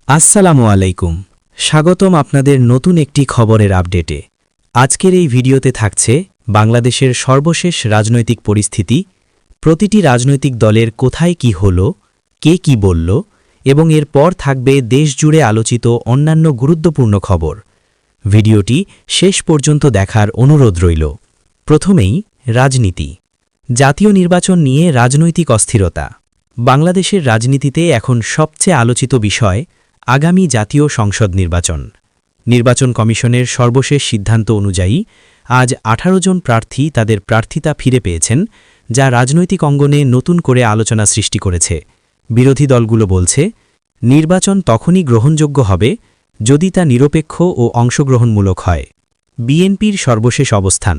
আসসালামু আলাইকুম, স্বাগতম আপনাদের নতুন একটি খবরের আপডেটে। আজকের এই ভিডিওতে থাকছে বাংলাদেশের সর্বশেষ রাজনৈতিক পরিস্থিতি, প্রতিটি রাজনৈতিক দলের কোথায় কি হলো, কে কি বলল, এবং এরপর থাকবে দেশজুড়ে আলোচিত অন্যান্য গুরুত্বপূর্ণ খবর। ভিডিওটি শেষ পর্যন্ত দেখার অনুরোধ রইল। প্রথমেই রাজনীতি। জাতীয় নির্বাচন নিয়ে রাজনৈতিক অস্থিরতা। বাংলাদেশের রাজনীতিতে এখন সবচেয়ে আলোচিত বিষয় আগামী জাতীয় সংসদ নির্বাচন। নির্বাচন কমিশনের সর্বশেষ সিদ্ধান্ত অনুযায়ী আজ ১৮ জন প্রার্থী তাদের প্রার্থিতা ফিরে পেয়েছেন, যা রাজনৈতিক অঙ্গনে নতুন করে আলোচনা সৃষ্টি করেছে। বিরোধী দলগুলো বলছে, নির্বাচন তখনই গ্রহণযোগ্য হবে যদি তা নিরপেক্ষ ও অংশগ্রহণমূলক হয়। বিএনপির সর্বশেষ অবস্থান।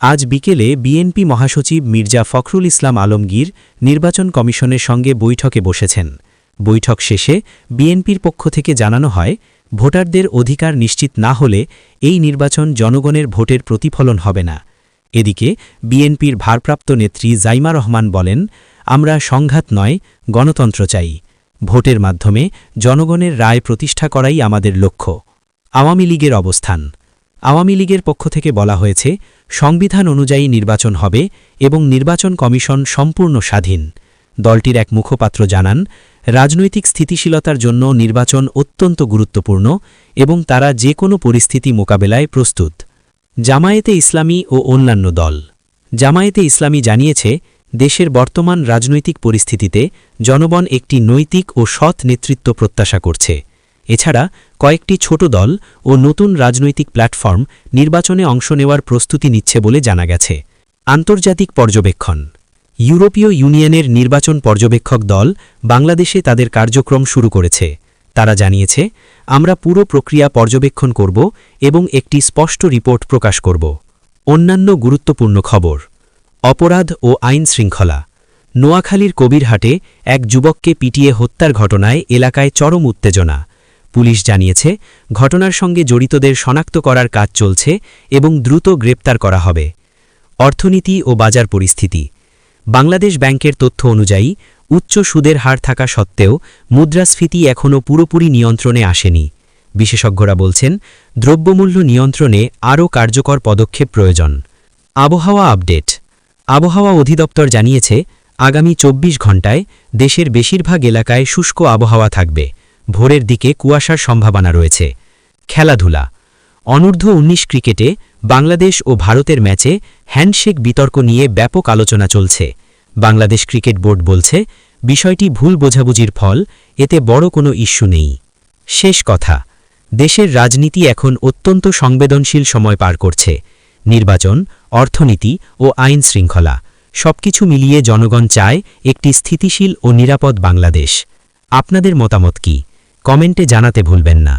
আজ বিকেলে বিএনপি মহাসচিব মির্জা ফখরুল ইসলাম আলমগীর নির্বাচন কমিশনের সঙ্গে বৈঠকে বসেছেন। বৈঠক শেষে বিএনপির পক্ষ থেকে জানানো হয়, ভোটারদের অধিকার নিশ্চিত না হলে এই নির্বাচন জনগণের ভোটের প্রতিফলন হবে না। এদিকে বিএনপির ভারপ্রাপ্ত নেত্রী জাইমা রহমান বলেন, আমরা সংঘাত নয়, গণতন্ত্র চাই। ভোটের মাধ্যমে জনগণের রায় প্রতিষ্ঠা করাই আমাদের লক্ষ্য। আওয়ামী লীগের অবস্থান। আওয়ামী লীগের পক্ষ থেকে বলা হয়েছে, সংবিধান অনুযায়ী নির্বাচন হবে এবং নির্বাচন কমিশন সম্পূর্ণ স্বাধীন। দলটির এক মুখপাত্র জানান, রাজনৈতিক স্থিতিশীলতার জন্য নির্বাচন অত্যন্ত গুরুত্বপূর্ণ এবং তারা যে কোনো পরিস্থিতি মোকাবেলায় প্রস্তুত। জামায়াতে ইসলামী ও অন্যান্য দল। জামায়াতে ইসলামী জানিয়েছে, দেশের বর্তমান রাজনৈতিক পরিস্থিতিতে জনগণ একটি নৈতিক ও সৎ নেতৃত্ব প্রত্যাশা করছে। এছাড়া কয়েকটি ছোট দল ও নতুন রাজনৈতিক প্ল্যাটফর্ম নির্বাচনে অংশ নেওয়ার প্রস্তুতি নিচ্ছে বলে জানা গেছে। আন্তর্জাতিক পর্যবেক্ষণ। ইউরোপীয় ইউনিয়নের নির্বাচন পর্যবেক্ষক দল বাংলাদেশে তাদের কার্যক্রম শুরু করেছে। তারা জানিয়েছে, আমরা পুরো প্রক্রিয়া পর্যবেক্ষণ করব এবং একটি স্পষ্ট রিপোর্ট প্রকাশ করব। অন্যান্য গুরুত্বপূর্ণ খবর। অপরাধ ও আইন শৃঙ্খলা। নোয়াখালীর কবিরহাটে এক যুবককে পিটিয়ে হত্যার ঘটনায় এলাকায় চরম উত্তেজনা। পুলিশ জানিয়েছে, ঘটনার সঙ্গে জড়িতদের শনাক্ত করার কাজ চলছে এবং দ্রুত গ্রেপ্তার করা হবে। অর্থনীতি ও বাজার পরিস্থিতি। বাংলাদেশ ব্যাংকের তথ্য অনুযায়ী উচ্চ সুদের হার থাকা সত্ত্বেও মুদ্রাস্ফীতি এখনও পুরোপুরি নিয়ন্ত্রণে আসেনি। বিশেষজ্ঞরা বলছেন, দ্রব্যমূল্য নিয়ন্ত্রণে আরও কার্যকর পদক্ষেপ প্রয়োজন। আবহাওয়া আপডেট। আবহাওয়া অধিদপ্তর জানিয়েছে, আগামী ২৪ ঘণ্টায় দেশের বেশিরভাগ এলাকায় শুষ্ক আবহাওয়া থাকবে। ভোরের দিকে কুয়াশার সম্ভাবনা রয়েছে। খেলাধুলা। অনূর্ধ্ব ১৯ ক্রিকেটে বাংলাদেশ ও ভারতের ম্যাচে হ্যান্ডশেক বিতর্ক নিয়ে ব্যাপক আলোচনা চলছে। বাংলাদেশ ক্রিকেট বোর্ড বলছে, বিষয়টি ভুল বোঝাবুঝির ফল, এতে বড় কোনো ইস্যু নেই। শেষ কথা, দেশের রাজনীতি এখন অত্যন্ত সংবেদনশীল সময় পার করছে। নির্বাচন, অর্থনীতি ও আইন শৃঙ্খলা সবকিছু মিলিয়ে জনগণ চায় একটি স্থিতিশীল ও নিরাপদ বাংলাদেশ। আপনাদের মতামত কি? কমেন্টে জানাতে ভুলবেন না।